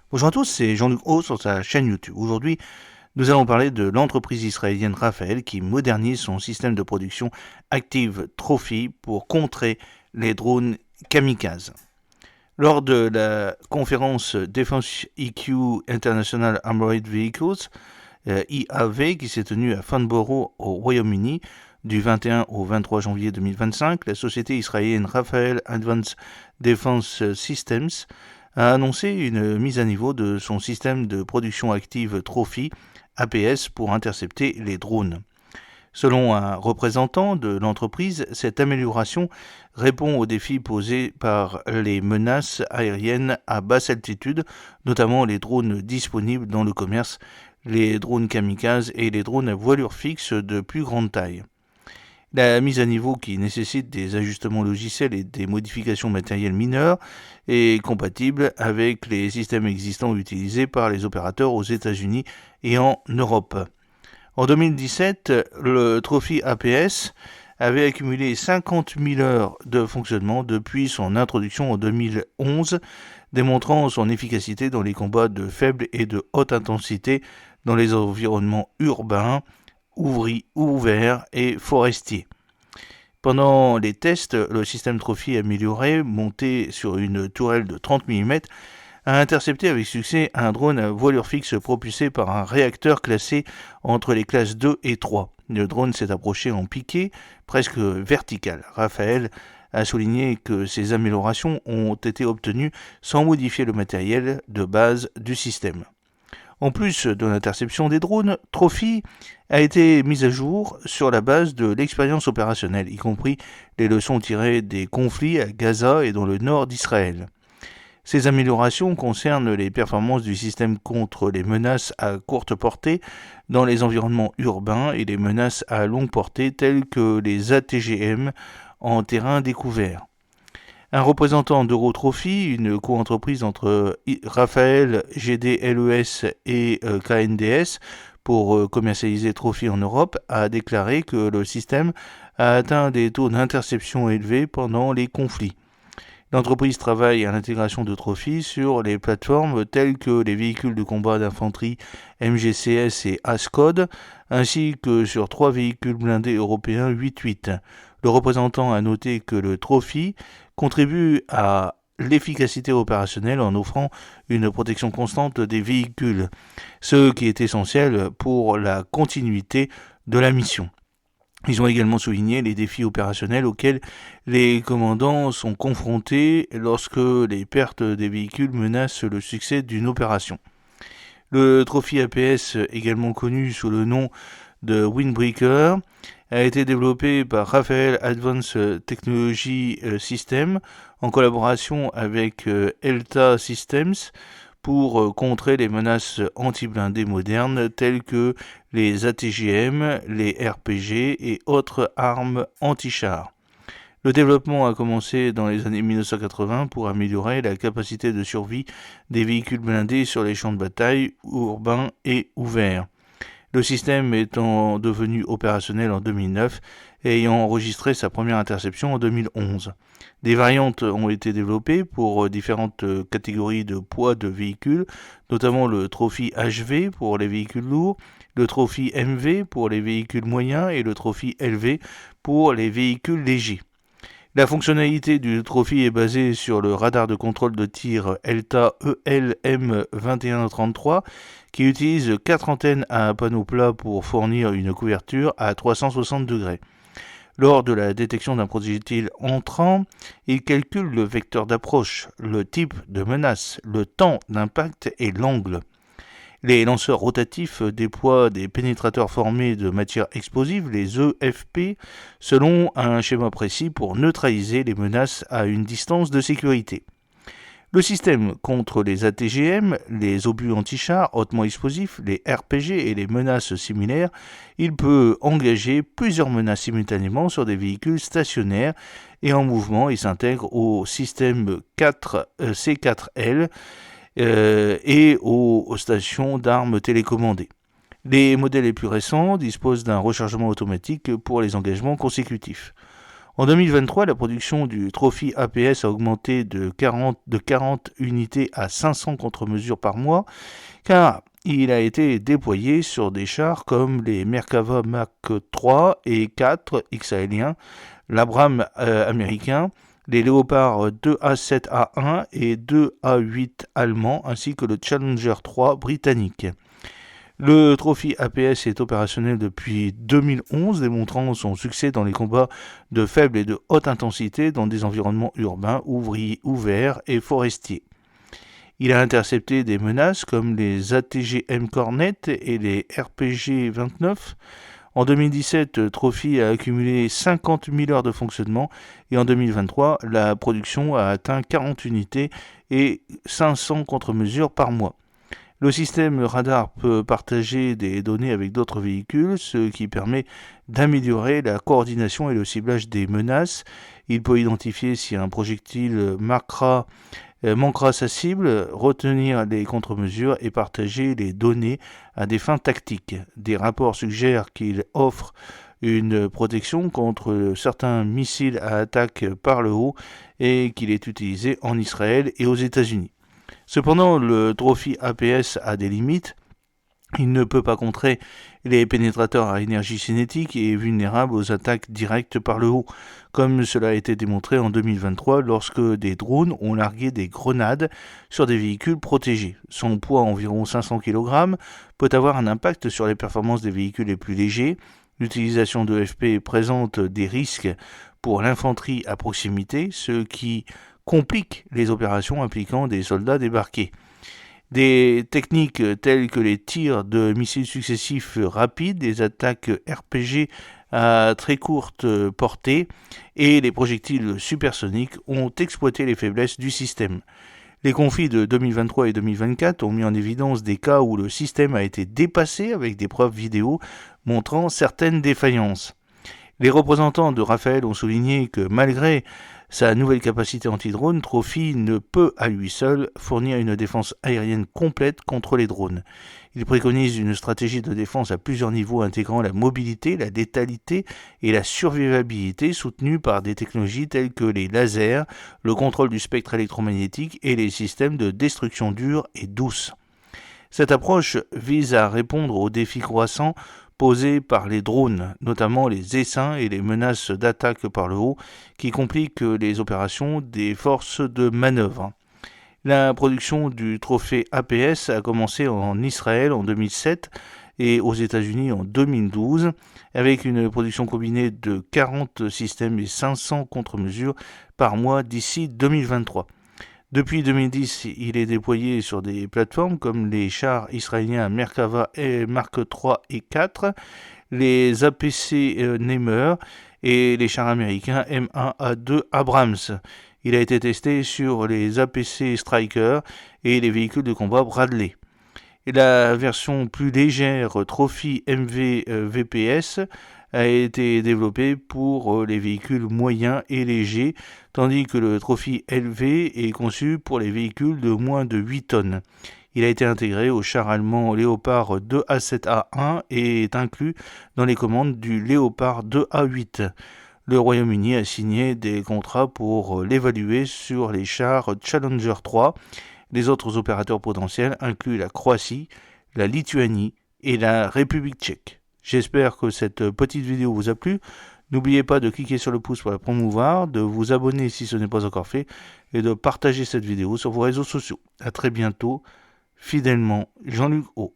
Bonjour à tous, c'est Jean-Luc Haut sur sa chaîne YouTube. Aujourd'hui, nous allons parler de l'entreprise israélienne Rafael qui modernise son système de production Active Trophy pour contrer les drones kamikazes. Lors de la conférence Defense EQ International Armored Vehicles, IAV, qui s'est tenue à Farnborough au Royaume-Uni du 21 au 23 janvier 2025, la société israélienne Rafael Advanced Defense Systems a annoncé une mise à niveau de son système de production active Trophy APS pour intercepter les drones. Selon un représentant de l'entreprise, cette amélioration répond aux défis posés par les menaces aériennes à basse altitude, notamment les drones disponibles dans le commerce, les drones kamikazes et les drones à voilure fixe de plus grande taille. La mise à niveau, qui nécessite des ajustements logiciels et des modifications matérielles mineures, est compatible avec les systèmes existants utilisés par les opérateurs aux États-Unis et en Europe. En 2017, le Trophy APS avait accumulé 50 000 heures de fonctionnement depuis son introduction en 2011, démontrant son efficacité dans les combats de faible et de haute intensité dans les environnements urbains, ouverts et forestiers. Pendant les tests, le système Trophy amélioré, monté sur une tourelle de 30 mm, a intercepté avec succès un drone à voilure fixe propulsé par un réacteur classé entre les classes 2 et 3. Le drone s'est approché en piqué, presque vertical. Raphaël a souligné que ces améliorations ont été obtenues sans modifier le matériel de base du système. En plus de l'interception des drones, Trophy a été mise à jour sur la base de l'expérience opérationnelle, y compris les leçons tirées des conflits à Gaza et dans le nord d'Israël. Ces améliorations concernent les performances du système contre les menaces à courte portée dans les environnements urbains et les menaces à longue portée telles que les ATGM en terrain découvert. Un représentant d'Eurotrophy, une co-entreprise entre Rafael, GDLES et KNDS pour commercialiser Trophy en Europe, a déclaré que le système a atteint des taux d'interception élevés pendant les conflits. L'entreprise travaille à l'intégration de Trophy sur les plateformes telles que les véhicules de combat d'infanterie MGCS et ASCOD, ainsi que sur 3 véhicules blindés européens 8-8. Le représentant a noté que le Trophy contribue à l'efficacité opérationnelle en offrant une protection constante des véhicules, ce qui est essentiel pour la continuité de la mission. Ils ont également souligné les défis opérationnels auxquels les commandants sont confrontés lorsque les pertes des véhicules menacent le succès d'une opération. Le Trophy APS, également connu sous le nom de Windbreaker, a été développé par Rafael Advanced Technology System en collaboration avec Elta Systems pour contrer les menaces anti-blindées modernes telles que les ATGM, les RPG et autres armes anti-chars. Le développement a commencé dans les années 1980 pour améliorer la capacité de survie des véhicules blindés sur les champs de bataille urbains et ouverts. Le système étant devenu opérationnel en 2009 et ayant enregistré sa première interception en 2011. Des variantes ont été développées pour différentes catégories de poids de véhicules, notamment le Trophy HV pour les véhicules lourds, le Trophy MV pour les véhicules moyens et le Trophy LV pour les véhicules légers. La fonctionnalité du Trophy est basée sur le radar de contrôle de tir ELTA ELM2133 qui utilise 4 antennes à un panneau plat pour fournir une couverture à 360 degrés. Lors de la détection d'un projectile entrant, il calcule le vecteur d'approche, le type de menace, le temps d'impact et l'angle. Les lanceurs rotatifs déploient des pénétrateurs formés de matières explosives, les EFP, selon un schéma précis pour neutraliser les menaces à une distance de sécurité. Le système contre les ATGM, les obus anti-chars hautement explosifs, les RPG et les menaces similaires, il peut engager plusieurs menaces simultanément sur des véhicules stationnaires et en mouvement et s'intègre au système C4L et aux stations d'armes télécommandées. Les modèles les plus récents disposent d'un rechargement automatique pour les engagements consécutifs. En 2023, la production du Trophy APS a augmenté de 40 unités à 500 contre-mesures par mois, car il a été déployé sur des chars comme les Merkava Mark III et 4 israéliens, l'Abrams américain, les Léopard 2A7A1 et 2A8 allemands, ainsi que le Challenger 3 britannique. Le Trophy APS est opérationnel depuis 2011, démontrant son succès dans les combats de faible et de haute intensité dans des environnements urbains, ouverts et forestiers. Il a intercepté des menaces comme les ATGM Cornet et les RPG-29. En 2017, Trophy a accumulé 50 000 heures de fonctionnement et en 2023, la production a atteint 40 unités et 500 contre-mesures par mois. Le système radar peut partager des données avec d'autres véhicules, ce qui permet d'améliorer la coordination et le ciblage des menaces. Il peut identifier si un projectile manquera sa cible, retenir les contre-mesures et partager les données à des fins tactiques. Des rapports suggèrent qu'il offre une protection contre certains missiles à attaque par le haut et qu'il est utilisé en Israël et aux États-Unis. Cependant, le Trophy APS a des limites. Il ne peut pas contrer les pénétrateurs à énergie cinétique et est vulnérable aux attaques directes par le haut, comme cela a été démontré en 2023 lorsque des drones ont largué des grenades sur des véhicules protégés. Son poids, environ 500 kg, peut avoir un impact sur les performances des véhicules les plus légers. L'utilisation de FP présente des risques pour l'infanterie à proximité, ce qui complique les opérations impliquant des soldats débarqués. Des techniques telles que les tirs de missiles successifs rapides, des attaques RPG à très courte portée et les projectiles supersoniques ont exploité les faiblesses du système. Les conflits de 2023 et 2024 ont mis en évidence des cas où le système a été dépassé avec des preuves vidéo montrant certaines défaillances. Les représentants de Rafael ont souligné que malgré sa nouvelle capacité anti-drone, Trophy ne peut à lui seul fournir une défense aérienne complète contre les drones. Il préconise une stratégie de défense à plusieurs niveaux intégrant la mobilité, la létalité et la survivabilité soutenue par des technologies telles que les lasers, le contrôle du spectre électromagnétique et les systèmes de destruction dure et douce. Cette approche vise à répondre aux défis croissants posés par les drones, notamment les essaims et les menaces d'attaque par le haut, qui compliquent les opérations des forces de manœuvre. La production du Trophy APS a commencé en Israël en 2007 et aux États-Unis en 2012, avec une production combinée de 40 systèmes et 500 contre-mesures par mois d'ici 2023. Depuis 2010, il est déployé sur des plateformes comme les chars israéliens Merkava Mark III et 4, les APC Nemer et les chars américains M1A2 Abrams. Il a été testé sur les APC Striker et les véhicules de combat Bradley. Et la version plus légère Trophy MV VPS a été développé pour les véhicules moyens et légers, tandis que le Trophy LV est conçu pour les véhicules de moins de 8 tonnes. Il a été intégré au char allemand Léopard 2A7A1 et est inclus dans les commandes du Léopard 2A8. Le Royaume-Uni a signé des contrats pour l'évaluer sur les chars Challenger 3. Les autres opérateurs potentiels incluent la Croatie, la Lituanie et la République tchèque. J'espère que cette petite vidéo vous a plu. N'oubliez pas de cliquer sur le pouce pour la promouvoir, de vous abonner si ce n'est pas encore fait et de partager cette vidéo sur vos réseaux sociaux. A très bientôt. Fidèlement, Jean-Luc O.